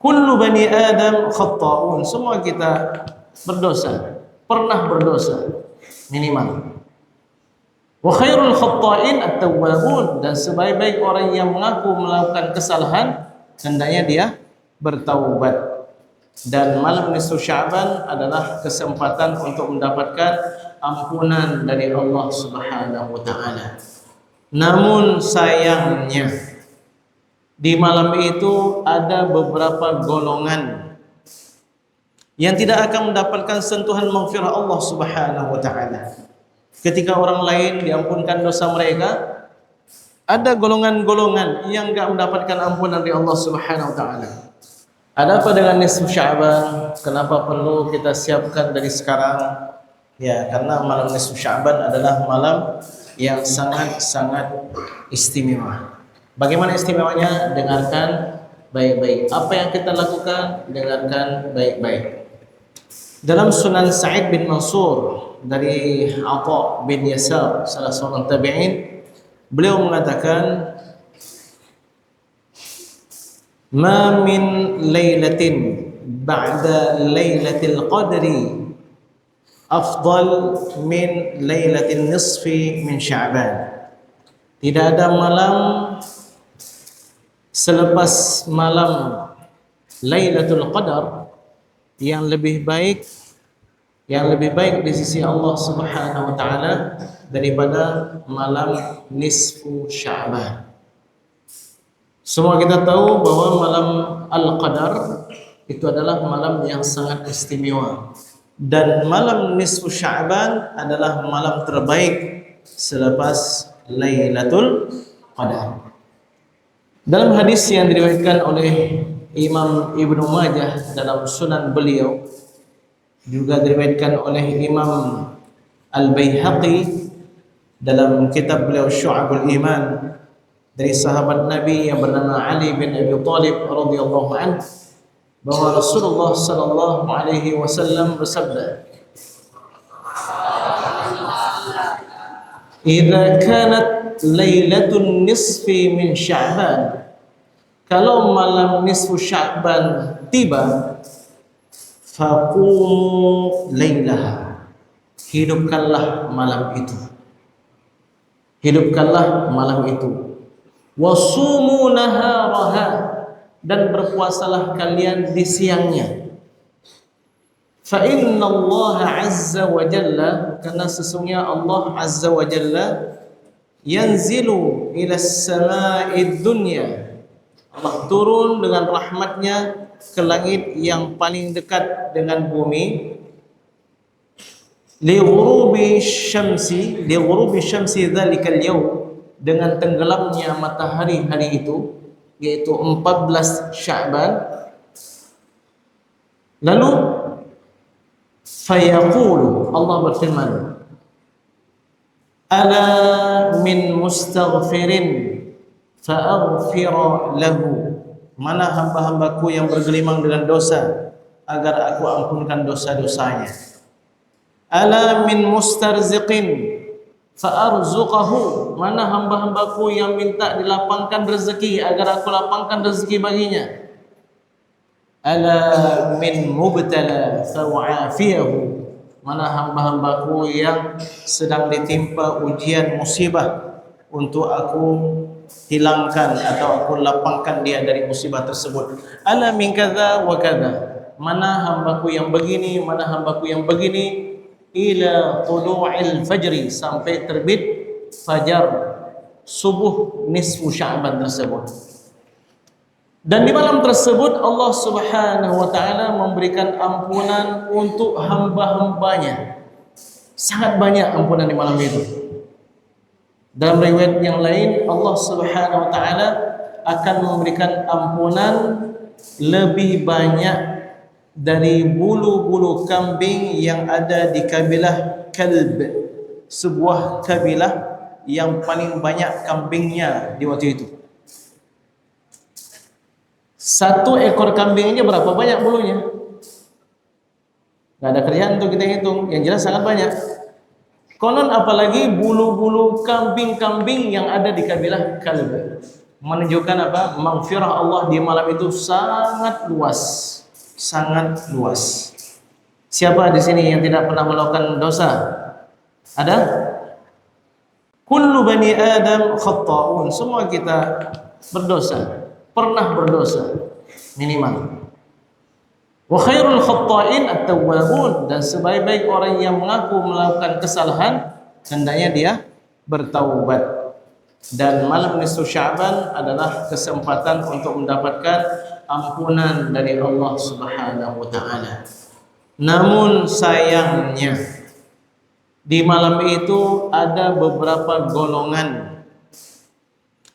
Kullu bani Adam khata'un. Semua kita berdosa, pernah berdosa minimal. Wa khairul khata'in at-tawwabun, dan sebaik-baik orang yang mengaku melakukan kesalahan hendaknya dia bertaubat. Dan malam nisfu Sya'ban adalah kesempatan untuk mendapatkan ampunan dari Allah Subhanahu wa taala. Namun sayangnya di malam itu ada beberapa golongan yang tidak akan mendapatkan sentuhan maghfirah Allah Subhanahu wa taala. Ketika orang lain diampunkan dosa mereka, ada golongan-golongan yang enggak mendapatkan ampunan dari Allah Subhanahu wa taala. Ada apa dengan nisfu Sya'ban? Kenapa perlu kita siapkan dari sekarang? Ya, karena malam nisfu Sya'ban adalah malam yang sangat-sangat istimewa. Bagaimana istimewanya? Dengarkan baik-baik. Apa yang kita lakukan, dengarkan baik-baik. Dalam Sunan Sa'id bin Mansur dari Atha bin Yasar, salah seorang tabi'in, beliau mengatakan, "Ma min lailatin ba'da lailatil qadri afdal min lailatin nisfi min Sya'ban." Tidak ada malam selepas malam Lailatul Qadar yang lebih baik di sisi Allah Subhanahu wa taala daripada malam nisfu Sya'ban. Semua kita tahu bahwa malam Al-Qadar itu adalah malam yang sangat istimewa, dan malam nisfu Sya'ban adalah malam terbaik selepas Lailatul Qadar. Dalam hadis yang diriwayatkan oleh Imam Ibnu Majah dalam sunan beliau, juga diriwayatkan oleh Imam Al-Baihaqi dalam kitab beliau Syu'abul Iman, dari sahabat Nabi yang bernama Ali bin Abi Thalib radhiyallahu anhu, bahwa Rasulullah sallallahu alaihi wasallam bersabda, "Idza kanat lailatul nisfi min Sya'ban," kalau malam nisfu Sya'ban tiba, "faqumu lailaha," hidupkanlah malam itu. Hidupkanlah malam itu. "Wasumu naharaha," dan berpuasalah kalian di siangnya. "Fa inna Allah azza wa jalla," karena sesungguhnya Allah azza wa jalla, "yanzilu ila as-sama'id dunya," Allah turun dengan rahmatnya ke langit yang paling dekat dengan bumi, li ghurubi syamsi dzalikal yaum, dengan tenggelamnya matahari hari itu, yaitu 14 Sya'ban. Lalu fayaqulu, Allah berfirman, "Ala min mustaghfirin fa'aghfira lahu," mana hamba-hambaku yang bergelimang dengan dosa agar aku ampunkan dosa-dosanya. "Ala min mustarziqin fa'arzuqahu," mana hamba-hambaku yang minta dilapangkan rezeki agar aku lapangkan rezeki baginya. "Ala min mubtala fa'afiyahu," mana hamba-hambaku yang sedang ditimpa ujian musibah untuk aku hilangkan atau aku lapangkan dia dari musibah tersebut. "Ala min kadza wa kadza," mana hambaku yang begini, mana hambaku yang begini, ila tulu'il fajri, sampai terbit fajar subuh nisfu Sya'ban tersebut. Dan di malam tersebut Allah Subhanahu wa taala memberikan ampunan untuk hamba-hambanya. Sangat banyak ampunan di malam itu. Dalam riwayat yang lain, Allah Subhanahu wa taala akan memberikan ampunan lebih banyak dari bulu-bulu kambing yang ada di kabilah Kalb, sebuah kabilah yang paling banyak kambingnya di waktu itu. Satu ekor kambingnya berapa banyak bulunya? Nggak ada kerjaan untuk kita hitung, yang jelas sangat banyak. Konon apalagi bulu-bulu kambing-kambing yang ada di kabilah Kalb. menunjukkan apa? Maghfirah Allah di malam itu sangat luas, sangat luas. Siapa di sini yang tidak pernah melakukan dosa? Ada? Kullu bani Adam khata'un. Semua kita berdosa, pernah berdosa minimal. Wa khairul khata'in at-tawwabun, dan sebaik-baik orang yang mengaku melakukan kesalahan hendaknya dia bertaubat. Dan malam nisfu Sya'ban adalah kesempatan untuk mendapatkan ampunan dari Allah Subhanahu wa taala. Namun sayangnya di malam itu ada beberapa golongan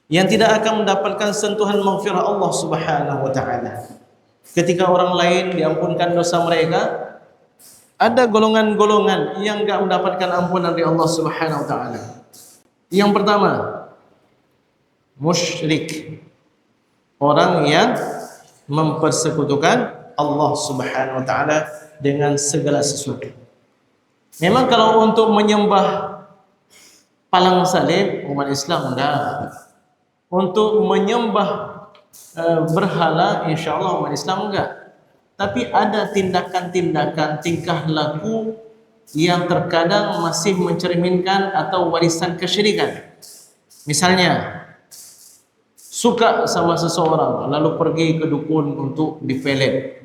yang tidak akan mendapatkan sentuhan maghfirah Allah Subhanahu wa taala. Ketika orang lain diampunkan dosa mereka, ada golongan-golongan yang enggak mendapatkan ampunan dari Allah Subhanahu wa taala. Yang pertama, musyrik, orang yang mempersekutukan Allah Subhanahu wa taala dengan segala sesuatu. Memang kalau untuk menyembah palang salib umat Islam enggak. Untuk menyembah berhala insyaallah umat Islam enggak. Tapi ada tindakan-tindakan, tingkah laku yang terkadang masih mencerminkan atau warisan kesyirikan. Misalnya suka sama seseorang lalu pergi ke dukun untuk dipelet,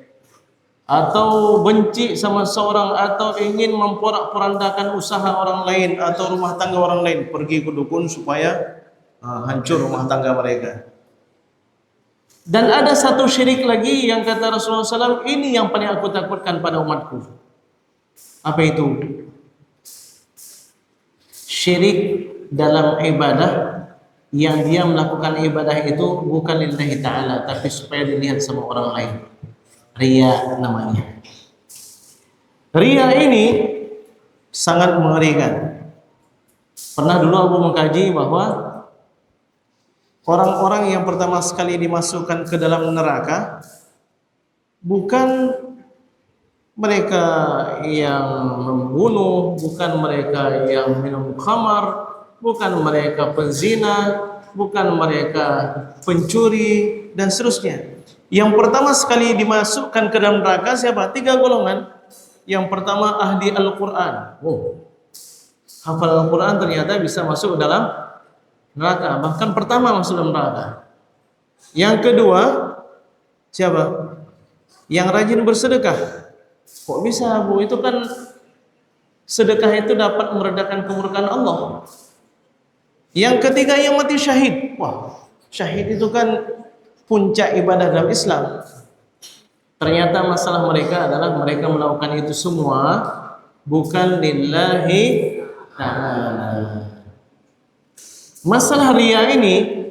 atau benci sama seseorang atau ingin memporak-porandakan usaha orang lain atau rumah tangga orang lain, pergi ke dukun supaya hancur rumah tangga mereka. Dan ada satu syirik lagi yang kata Rasulullah SAW, ini yang paling aku takutkan pada umatku. Apa itu? Syirik dalam ibadah, yang dia melakukan ibadah itu bukan lillahi ta'ala, tapi supaya dilihat sama orang lain. Riya namanya. Riya ini sangat mengerikan. Pernah dulu aku mengkaji bahwa orang-orang yang pertama sekali dimasukkan ke dalam neraka bukan mereka yang membunuh, bukan mereka yang minum khamar, bukan mereka penzina, bukan mereka pencuri, dan seterusnya. Yang pertama sekali dimasukkan ke dalam neraka siapa? 3 golongan. Yang pertama ahli Al-Quran. Hafal Al-Quran ternyata bisa masuk dalam neraka. Bahkan pertama masuk dalam neraka. Yang kedua siapa? Yang rajin bersedekah. Kok bisa, Bu? Itu kan sedekah itu dapat meredakan kemurkaan Allah. Yang ketiga yang mati syahid. Wah, syahid itu kan puncak ibadah dalam Islam. Ternyata masalah mereka adalah mereka melakukan itu semua bukan lillahi ta'ala. Masalah riya ini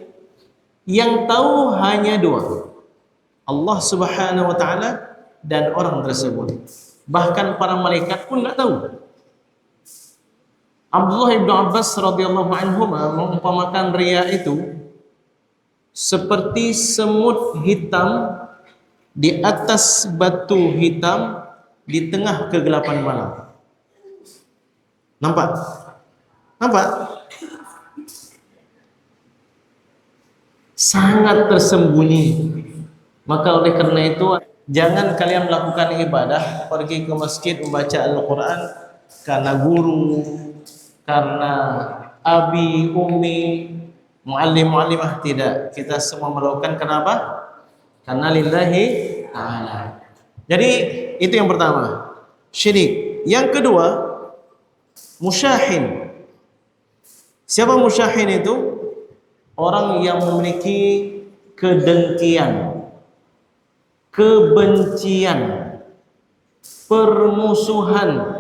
yang tahu hanya 2, Allah Subhanahu wa taala dan orang tersebut. Bahkan para malaikat pun enggak tahu. Abdullah bin Abbas radhiyallahu anhu mengumpamakan riya itu seperti semut hitam di atas batu hitam di tengah kegelapan malam. Nampak? Nampak? Sangat tersembunyi. Maka oleh karena itu jangan kalian melakukan ibadah, pergi ke masjid membaca Al-Quran karena guru, karena abi, umi, muallim, muallimah. Tidak, kita semua melakukan kenapa? Karena lillahi ta'ala. Jadi itu yang pertama, syirik. Yang kedua, musyahin. Siapa musyahin itu? Orang yang memiliki kedengkian, kebencian, permusuhan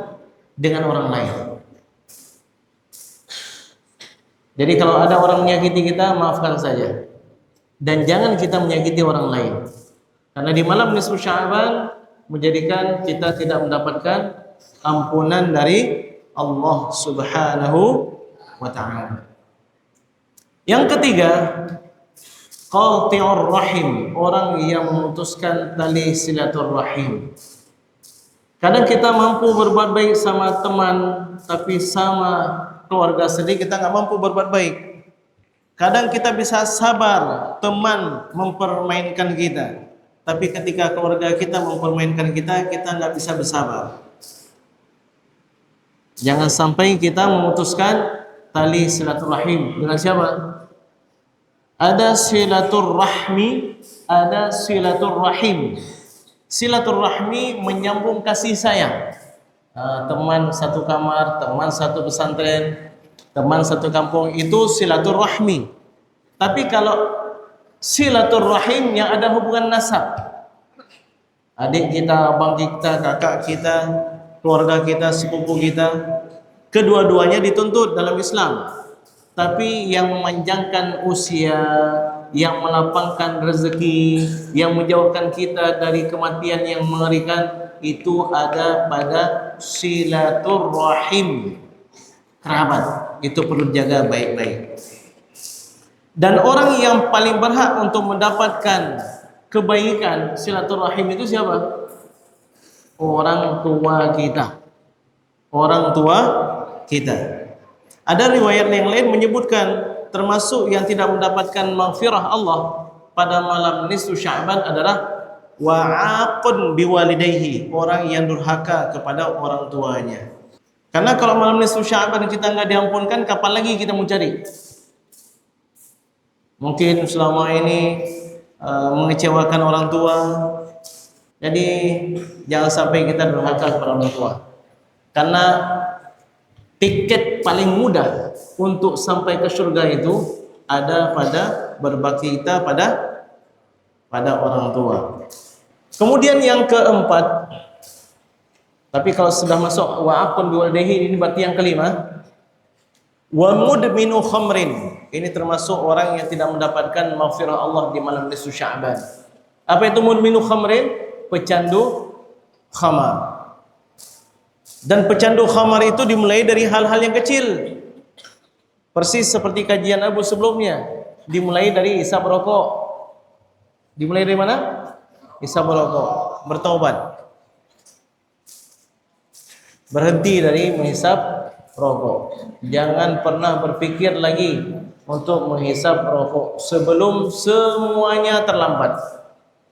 dengan orang lain. Jadi kalau ada orang menyakiti kita, maafkan saja. Dan jangan kita menyakiti orang lain. Karena di malam nisfu Sya'ban menjadikan kita tidak mendapatkan ampunan dari Allah Subhanahu wa ta'ala. Yang ketiga, qati'ur rahim, orang yang memutuskan tali silaturrahim. Kadang kita mampu berbuat baik sama teman, tapi sama keluarga sendiri kita nggak mampu berbuat baik. Kadang kita bisa sabar teman mempermainkan kita, tapi ketika keluarga kita mempermainkan kita, kita nggak bisa bersabar. Jangan sampai kita memutuskan tali silaturahim dengan siapa? Ada silaturahmi, ada silaturahim. Silaturahmi menyambung kasih sayang. Teman satu kamar, teman satu pesantren, teman satu kampung, itu silaturahmi. Tapi kalau silaturahim yang ada hubungan nasab, adik kita, abang kita, kakak kita, keluarga kita, sepupu kita, kedua-duanya dituntut dalam Islam. Tapi yang memanjangkan usia, yang melapangkan rezeki, yang menjauhkan kita dari kematian yang mengerikan, itu ada pada silaturahim, kerabat. Itu perlu jaga baik-baik. Dan orang yang paling berhak untuk mendapatkan kebaikan silaturahim itu siapa? Orang tua kita. Orang tua kita. Ada riwayat yang lain menyebutkan termasuk yang tidak mendapatkan maghfirah Allah pada malam nisfu Sya'ban adalah wa'aqun biwalidayhi, orang yang durhaka kepada orang tuanya. Karena kalau malam nisfu Sya'ban kita enggak diampunkan, kapan lagi kita mau cari? Mungkin selama ini mengecewakan orang tua. Jadi jangan sampai kita durhaka kepada orang tua. Karena tiket paling mudah untuk sampai ke surga itu ada pada berbakti kita pada orang tua. Kemudian yang keempat, tapi kalau sudah masuk wa'aqun biwalidayhi, ini berarti yang kelima, wa mudminu khamrin. Ini termasuk orang yang tidak mendapatkan maghfirah Allah di malam nisfu Sya'ban. Apa itu mudminu khamrin? Pecandu khamar. Dan pecandu khamar itu dimulai dari hal-hal yang kecil. Persis seperti kajian Abu sebelumnya, dimulai dari isap rokok. Dimulai dari mana? Isap rokok, bertaubat. Berhenti dari menghisap rokok. Jangan pernah berpikir lagi untuk menghisap rokok sebelum semuanya terlambat.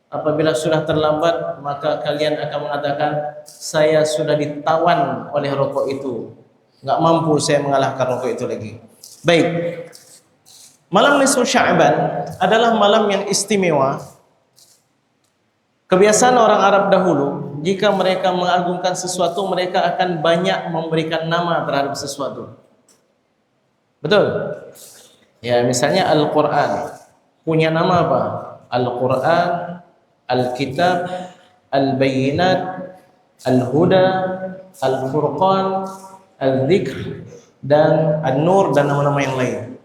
Apabila sudah terlambat, maka kalian akan mengatakan, saya sudah ditawan oleh rokok itu, nggak mampu saya mengalahkan rokok itu lagi. Baik, malam nisfu Sya'ban adalah malam yang istimewa. Kebiasaan orang Arab dahulu, jika mereka mengagungkan sesuatu, mereka akan banyak memberikan nama terhadap sesuatu. Betul? Ya, misalnya Al-Quran punya nama apa? Al-Quran, Al-Kitab, Al-Bayyinat, Al-Huda, Al-Furqan, Al-Dzikr, dan An-Nur, dan nama-nama yang lain.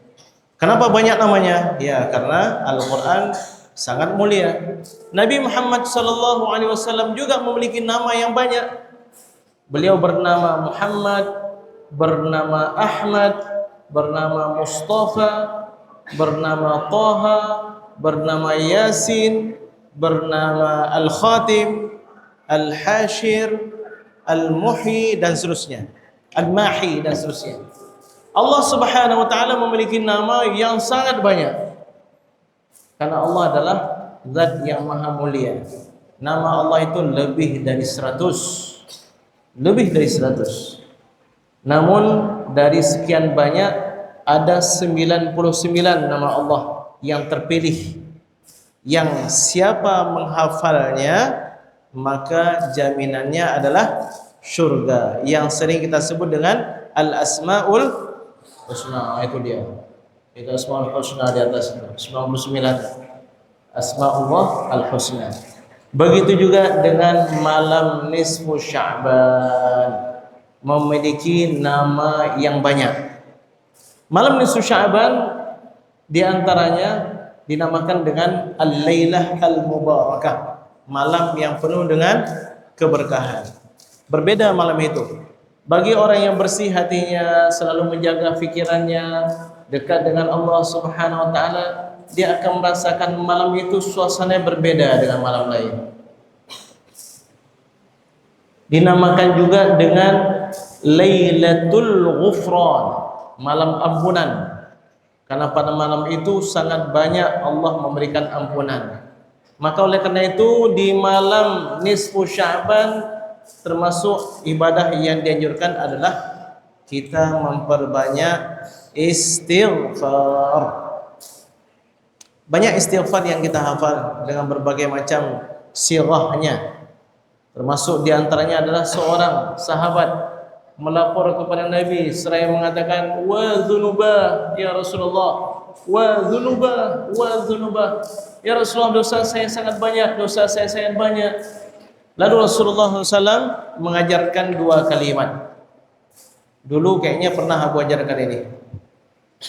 Kenapa banyak namanya? Ya, karena Al-Quran sangat mulia. Nabi Muhammad SAW juga memiliki nama yang banyak. Beliau bernama Muhammad, bernama Ahmad, bernama Mustafa, bernama Taha, bernama Yasin, bernama Al-Khatim, Al-Hashir, Al-Muhyi, dan seterusnya, Al-Mahi, dan seterusnya. Allah Subhanahu wa ta'ala memiliki nama yang sangat banyak, karena Allah adalah zat yang maha mulia. Nama Allah itu lebih dari 100. Lebih dari 100. Namun dari sekian banyak ada 99 nama Allah yang terpilih, yang siapa menghafalnya maka jaminannya adalah syurga, yang sering kita sebut dengan Al-Asmaul Husna. Itu dia, itu Asmaul Husna di atas 99 Asmaullah Al-Husna. Begitu juga dengan malam nisfu Sya'ban, memiliki nama yang banyak. Malam nisfu Sya'ban diantaranya dinamakan dengan Al-Lailah Al-Mubarakah, malam yang penuh dengan keberkahan. Berbeda malam itu. Bagi orang yang bersih hatinya, selalu menjaga fikirannya, dekat dengan Allah Subhanahu wa ta'ala, dia akan merasakan malam itu suasananya berbeda dengan malam lain. Dinamakan juga dengan Lailatul Ghufran, malam ampunan. Karena pada malam itu sangat banyak Allah memberikan ampunan. Maka oleh karena itu di malam nisfu Sya'ban termasuk ibadah yang dianjurkan adalah kita memperbanyak istighfar. Banyak istighfar yang kita hafal dengan berbagai macam sirahnya. Termasuk di antaranya adalah seorang sahabat melapor kepada Nabi seraya mengatakan, wa dzunubah ya Rasulullah, wa dzunubah ya Rasulullah, dosa saya sangat banyak, dosa saya sangat banyak. Lalu Rasulullah SAW mengajarkan dua kalimat. Dulu kayaknya pernah Abu ajarkan ini.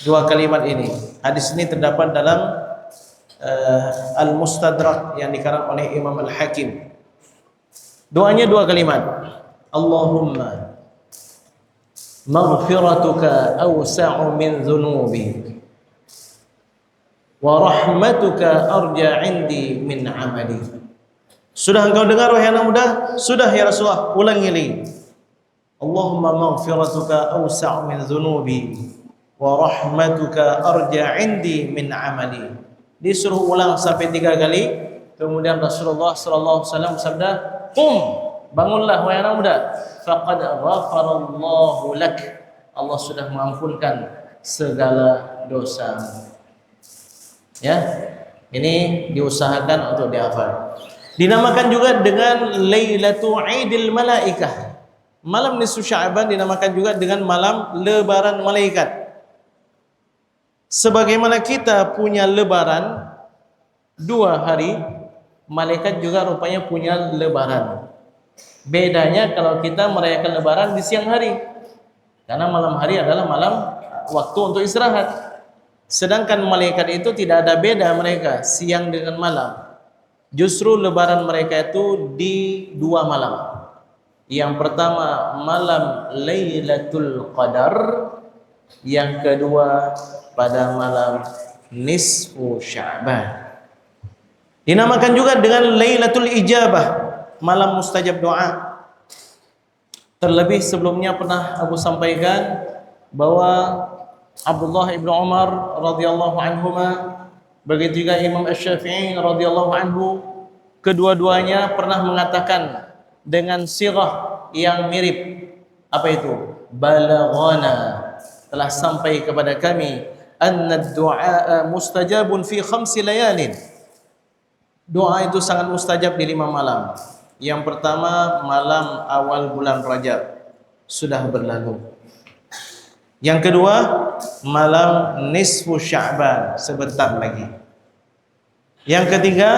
Dua kalimat ini. Hadis ini terdapat dalam Al-Mustadrak yang dikarang oleh Imam Al-Hakim. Doanya dua kalimat. Allahumma maghfiratuka awsa'u min dhunubi wa rahmatuka arja 'indi min 'amali. Sudah engkau dengar wahai anak muda? Sudah ya Rasulullah, ulangi lagi. Allahumma maghfiratuka awsa'u min dhunubi wa rahmatuka arja 'indi min 'amali. Disuruh ulang sampai 3 kali. Kemudian Rasulullah sallallahu alaihi wasallam bersabda, "Qum, bangunlah wahai anak muda. Faqad ghafarallahu lak." Allah sudah mengampunkan segala dosa. Ya. Ini diusahakan untuk dihafal. Dinamakan juga dengan Lailatul Idil Malaikah. Malam nisfu Sya'ban dinamakan juga dengan malam lebaran malaikat. Sebagaimana kita punya lebaran 2 hari, malaikat juga rupanya punya lebaran. Bedanya kalau kita merayakan lebaran di siang hari, karena malam hari adalah malam waktu untuk istirahat. Sedangkan malaikat itu tidak ada beda mereka siang dengan malam. Justru lebaran mereka itu di 2 malam. Yang pertama malam Lailatul Qadar, yang kedua pada malam nisfu Sya'ban. Dinamakan juga dengan Lailatul Ijabah, malam mustajab doa. Terlebih sebelumnya pernah aku sampaikan bahwa Abdullah ibn Umar radhiyallahu anhuma, begitu juga Imam Asy-Syafi'i radhiyallahu anhu, kedua-duanya pernah mengatakan dengan sirah yang mirip. Apa itu? Balaghana, telah sampai kepada kami, anna ad-du'a mustajabun fi 5 layalin. Doa itu sangat mustajab di 5 malam. Yang pertama malam awal bulan Rajab, sudah berlalu. Yang kedua malam nisfu Sya'ban, sebentar lagi. Yang ketiga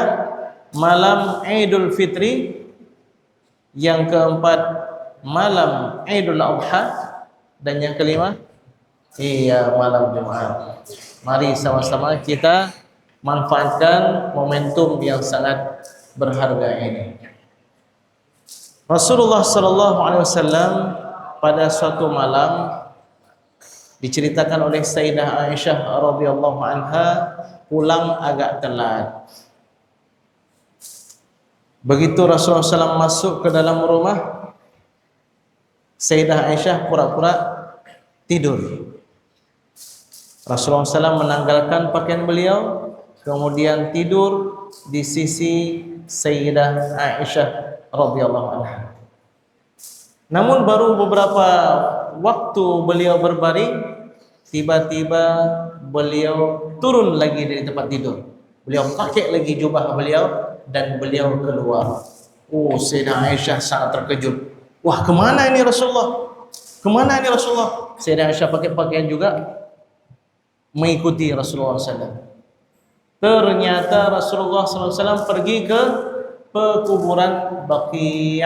malam Idul Fitri. Yang keempat malam Idul Adha. Dan yang kelima malam Jumat. Mari sama-sama kita manfaatkan momentum yang sangat berharga ini. Rasulullah sallallahu alaihi wasallam pada suatu malam diceritakan oleh Sayyidah Aisyah radhiyallahu anha pulang agak telat. Begitu Rasulullah SAW masuk ke dalam rumah, Sayyidah Aisyah pura-pura tidur. Rasulullah SAW menanggalkan pakaian beliau, kemudian tidur di sisi Sayyidah Aisyah radhiyallahu anha. Namun baru beberapa waktu beliau berbaring, tiba-tiba beliau turun lagi dari tempat tidur. Beliau pakai lagi jubah beliau dan beliau keluar. Sayyidah Aisyah sangat terkejut. Wah, kemana ini Rasulullah? Kemana ini Rasulullah? Sayyidah Aisyah pakai pakaian juga mengikuti Rasulullah SAW. Ternyata Rasulullah SAW pergi ke pekuburan Baqi'.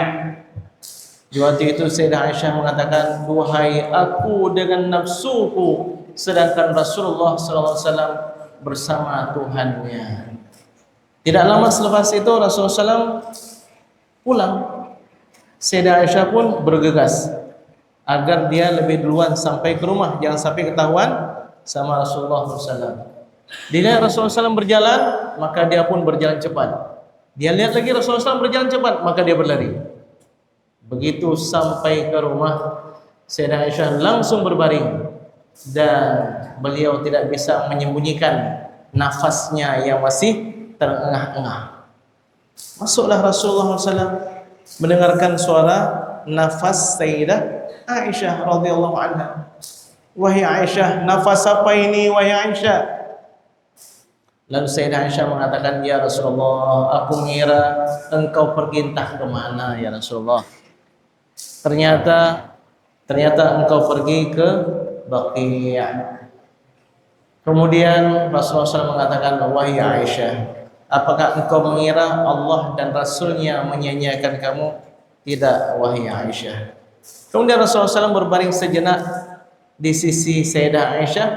Di waktu itu Sayyidah Aisyah mengatakan, "Wahai aku dengan nafsuku, sedangkan Rasulullah SAW bersama Tuhannya." Tidak lama selepas itu Rasulullah SAW pulang. Sayyidah Aisyah pun bergegas agar dia lebih duluan sampai ke rumah, jangan sampai ketahuan sama Rasulullah SAW. Dilihat Rasulullah SAW berjalan, maka dia pun berjalan cepat. Dia lihat lagi Rasulullah SAW berjalan cepat, maka dia berlari. Begitu sampai ke rumah, Sayyidah Aisyah langsung berbaring. dan beliau tidak bisa menyembunyikan nafasnya yang masih terengah-engah. Masuklah Rasulullah SAW mendengarkan suara nafas Sayyidah Aisyah radhiyallahu anha. Wahai Aisyah, nafas apa ini wahai Aisyah? Lalu Sayyidah Aisyah mengatakan, ya Rasulullah, aku mengira engkau pergi entah ke mana ya Rasulullah. Ternyata engkau pergi ke Baqi'. Kemudian Rasulullah SAW mengatakan, wahai Aisyah, apakah engkau mengira Allah dan Rasulnya menyanyiakan kamu? Tidak, wahai Aisyah. Kemudian Rasulullah SAW berbaring sejenak di sisi Sayyidah Aisyah.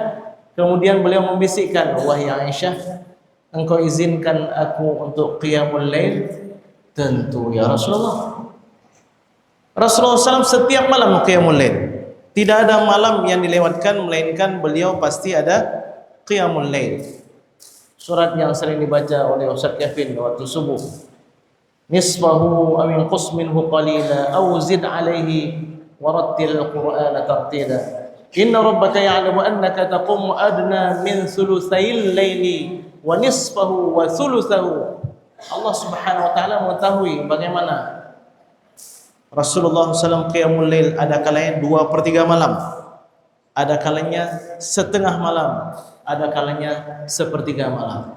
Kemudian beliau membisikkan, wahai Aisyah, engkau izinkan aku untuk qiyamul lail? Tentu ya Rasulullah. Rasulullah SAW setiap malam qiyamul lail. Tidak ada malam yang dilewatkan melainkan beliau pasti ada qiyamul lail. Surat yang sering dibaca oleh Ustaz Kevin waktu subuh, nisfahu aw inqus minhu qalila aw zid alaihi warattil qur'ana tartila inna rabbaka ya'lamu annaka taqumu adna min thulutsayil laili wa nisfahu wa thulutsahu. Allah Subhanahu wa taala mengetahui bagaimana Rasulullah SAW qiyamul lail, ada kalanya 2/3 malam, ada kalanya setengah malam, ada kalanya 1/3 malam.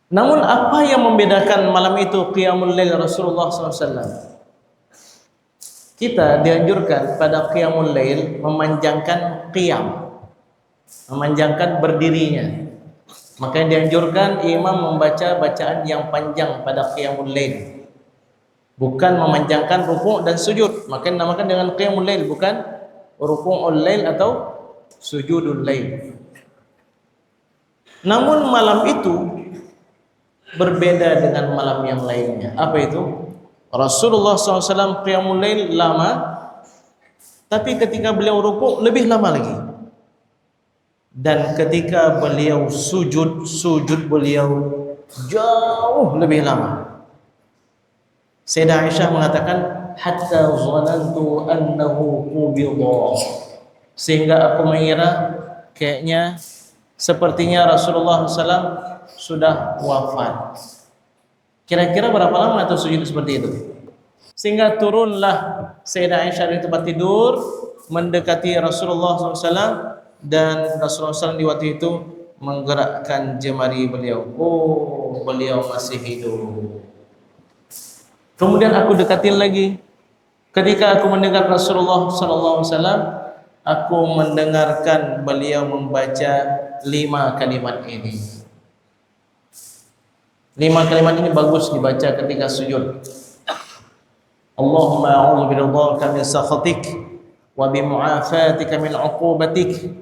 Namun apa yang membedakan malam itu qiyamul lail Rasulullah SAW? Kita dianjurkan pada qiyamul lail memanjangkan qiyam, memanjangkan berdirinya. Maka dianjurkan imam membaca bacaan yang panjang pada qiyamul lail, bukan memanjangkan rukuk dan sujud. Maka dinamakan dengan qiyamul lail, bukan ruku'ul lail atau sujudul lail. Namun malam itu berbeda dengan malam yang lainnya. Apa itu? Rasulullah SAW qiyamul lail lama, tapi ketika beliau rukuk lebih lama lagi. Dan ketika beliau sujud beliau jauh lebih lama. Sayyidah Aisyah mengatakan, hatta zanantu annahu qubidha, sehingga aku mengira kayaknya sepertinya Rasulullah SAW sudah wafat. Kira-kira berapa lama atau sujud seperti itu? Sehingga turunlah Sayyidah Aisyah dari tempat tidur mendekati Rasulullah SAW, dan Rasulullah SAW di waktu itu menggerakkan jemari beliau. Oh, beliau masih hidup. Kemudian aku dekatin lagi. Ketika aku mendengar Rasulullah SAW, aku mendengarkan beliau membaca 5 kalimat ini. 5 kalimat ini bagus dibaca ketika sujud. Allahumma a'udzu biridhaka min sakhatik wa bi mu'afatika min 'uqubatik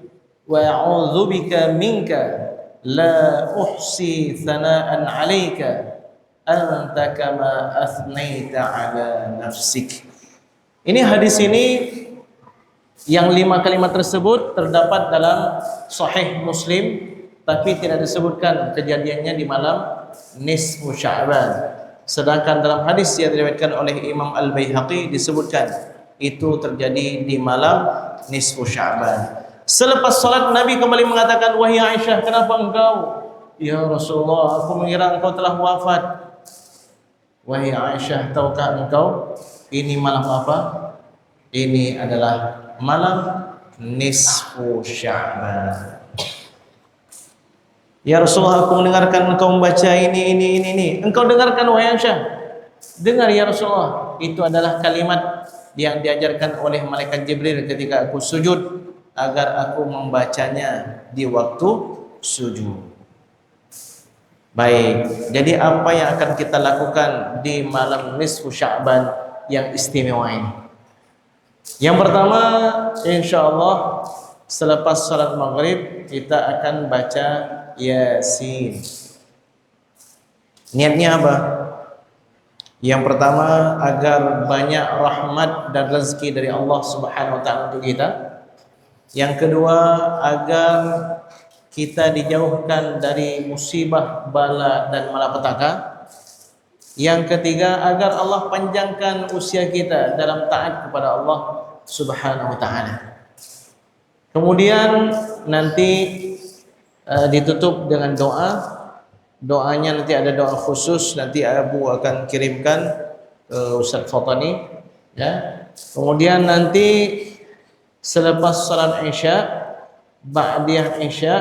wa a'udzu bika minka la uhsi thana'an 'alaika anta kama athnaita 'ala nafsik. Ini hadis ini yang 5 kalimat tersebut terdapat dalam Sahih Muslim, tapi tidak disebutkan kejadiannya di malam nisfu Sya'ban. Sedangkan dalam hadis yang diriwayatkan oleh Imam Al-Baihaqi disebutkan itu terjadi di malam nisfu Sya'ban. Selepas salat Nabi kembali mengatakan, wahai Aisyah, kenapa engkau? Ya Rasulullah, aku mengira engkau telah wafat. Wahai Aisyah, tahukah engkau ini malam apa? Ini adalah malam nisfu Sya'ban. Ya Rasulullah, aku mendengarkan engkau membaca ini. Engkau dengarkan wahai Aisyah. Dengar ya Rasulullah. Itu adalah kalimat yang diajarkan oleh malaikat Jibril ketika aku sujud, agar aku membacanya di waktu sujud. Baik, jadi apa yang akan kita lakukan di malam nisfu Sya'ban yang istimewa ini? Yang pertama, insyaallah selepas salat maghrib kita akan baca Yasin. Niatnya apa? Yang pertama, agar banyak rahmat dan rezeki dari Allah Subhanahu wa taala untuk kita. Yang kedua, agar kita dijauhkan dari musibah, bala dan malapetaka. Yang ketiga, agar Allah panjangkan usia kita dalam taat kepada Allah Subhanahu wa taala. Kemudian nanti ditutup dengan doa. Doanya nanti ada doa khusus, nanti Abu akan kirimkan ke Ustaz Fatani, ya. Kemudian nanti selepas salat Isya, ba'diyah Isya,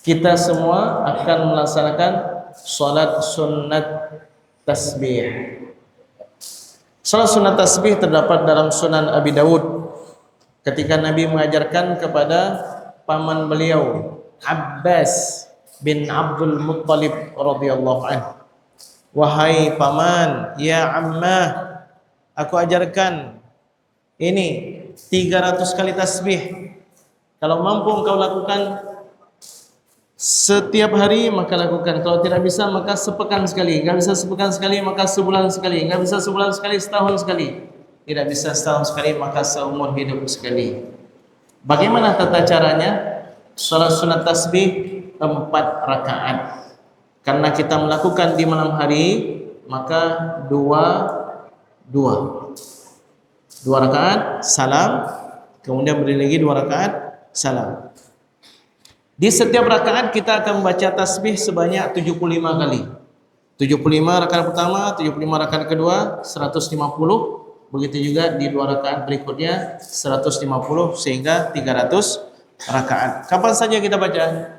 kita semua akan melaksanakan salat sunnat tasbih. Salat sunnat tasbih terdapat dalam Sunan Abi Dawud ketika Nabi mengajarkan kepada paman beliau Abbas bin Abdul Muttalib radhiyallahu anhu, wahai paman, ya ammah, aku ajarkan ini 300 kali tasbih. Kalau mampu engkau lakukan setiap hari maka lakukan. Kalau tidak bisa maka sepekan sekali. Enggak bisa sepekan sekali maka sebulan sekali. Enggak bisa sebulan sekali, setahun sekali. Tidak bisa setahun sekali maka seumur hidup sekali. Bagaimana tata caranya? Salat sunat tasbih 4 rakaat. Karena kita melakukan di malam hari, maka 2 rakaat salam, kemudian berdiri lagi 2 rakaat salam. Di setiap rakaat kita akan membaca tasbih sebanyak 75 kali. 75 rakaat pertama, 75 rakaat kedua, 150. Begitu juga di 2 rakaat berikutnya 150 sehingga 300 rakaat. Kapan saja kita baca?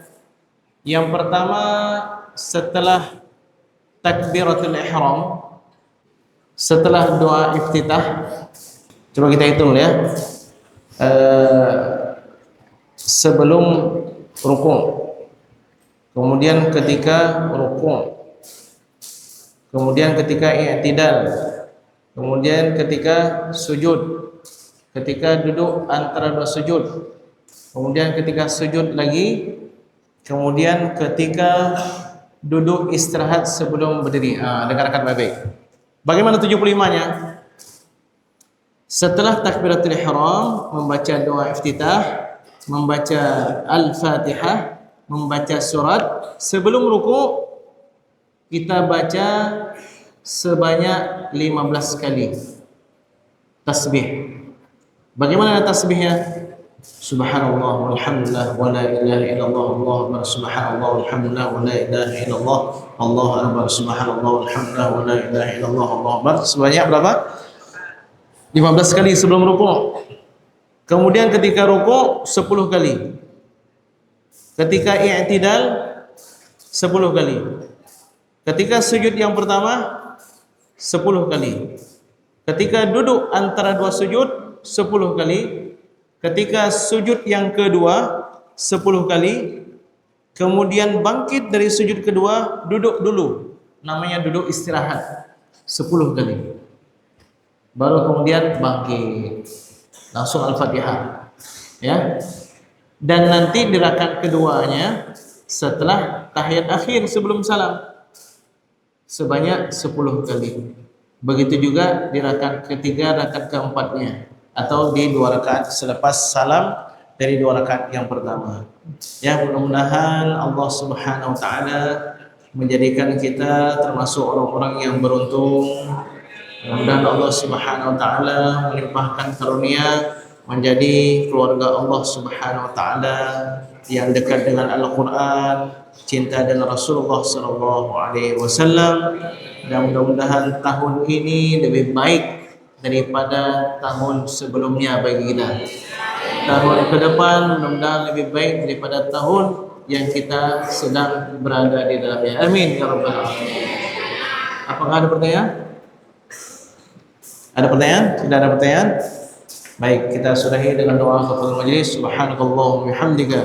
Yang pertama setelah takbiratul ihram, setelah doa iftitah. Coba kita hitung ya. Sebelum rukuk, kemudian ketika rukuk, kemudian ketika i'tidal, kemudian ketika sujud, ketika duduk antara 2 sujud, kemudian ketika sujud lagi, kemudian ketika duduk istirahat sebelum berdiri. Dengarkan baik-baik. Bagaimana 75-nya? Setelah takbiratul ihram, membaca doa iftitah, membaca Al-Fatihah, membaca surat. Sebelum ruku kita baca sebanyak 15 kali tasbih. Bagaimana tasbihnya? Subhanallah walhamdulillah wa la ilaha illallah, Allahu akbar, subhanallah walhamdulillah wa la ilaha illallah, Allahu akbar, subhanallah walhamdulillah wa la ilaha illallah, Allahu akbar. Sebanyak berapa? 15 kali sebelum rukuk. Kemudian ketika rukuk 10 kali. Ketika i'tidal 10 kali. Ketika sujud yang pertama 10 kali. Ketika duduk antara 2 sujud 10 kali. Ketika sujud yang kedua 10 kali. Kemudian bangkit dari sujud kedua, duduk dulu. Namanya duduk istirahat 10 kali. Baru kemudian bangkit. Langsung Al-Fatihah. Ya. Dan nanti di rakaat keduanya setelah tahiyat akhir sebelum salam sebanyak 10 kali. Begitu juga di rakaat ketiga, rakaat keempatnya, atau di 2 rakaat selepas salam dari 2 rakaat yang pertama. Ya, mudah-mudahan Allah Subhanahu wa taala menjadikan kita termasuk orang-orang yang beruntung. Mudah-mudahan Allah Subhanahu wa taala melimpahkan karunia menjadi keluarga Allah Subhanahu wa taala yang dekat dengan Al-Qur'an, cinta dengan Rasulullah sallallahu alaihi wasallam. Dan mudah-mudahan tahun ini lebih baik daripada tahun sebelumnya bagi kita. Tahun ke depan mudah-mudahan lebih baik daripada tahun yang kita sedang berada di dalamnya. Amin ya rabbal alamin. Apakah ada pertanyaan? Ada pertanyaan? Tidak ada pertanyaan? Baik, kita sudahi dengan doa kafaratul majlis. Subhanakallahumma bihamdika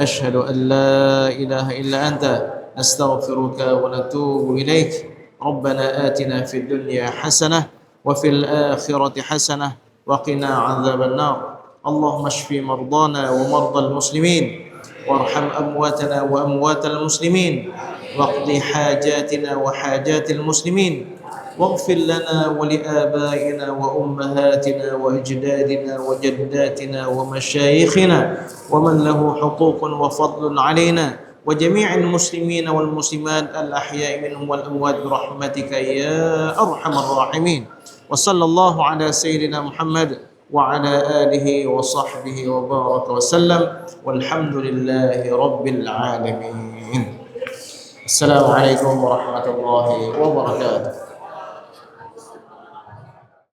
asyhadu an la ilaha illa anta astaghfiruka wa natubu ilaik. Rabbana atina fid dunya hasanah wa fil akhirati hasanah wa qina adzaban nar. Allahumma shfi mardana wa mardal muslimin warham amwatana wa amwatal muslimin waqdi hajatina wa hajatil muslimin. واغفر لنا ولآبائنا وأمهاتنا وأجدادنا وجداتنا ومشايخنا ومن له حقوق وفضل علينا وجميع المسلمين والمسلمات الأحياء منهم والأموات برحمتك يا أرحم الراحمين. وصلى الله على سيدنا محمد وعلى آله وصحبه وبارك وسلم والحمد لله رب العالمين. السلام عليكم ورحمة الله وبركاته.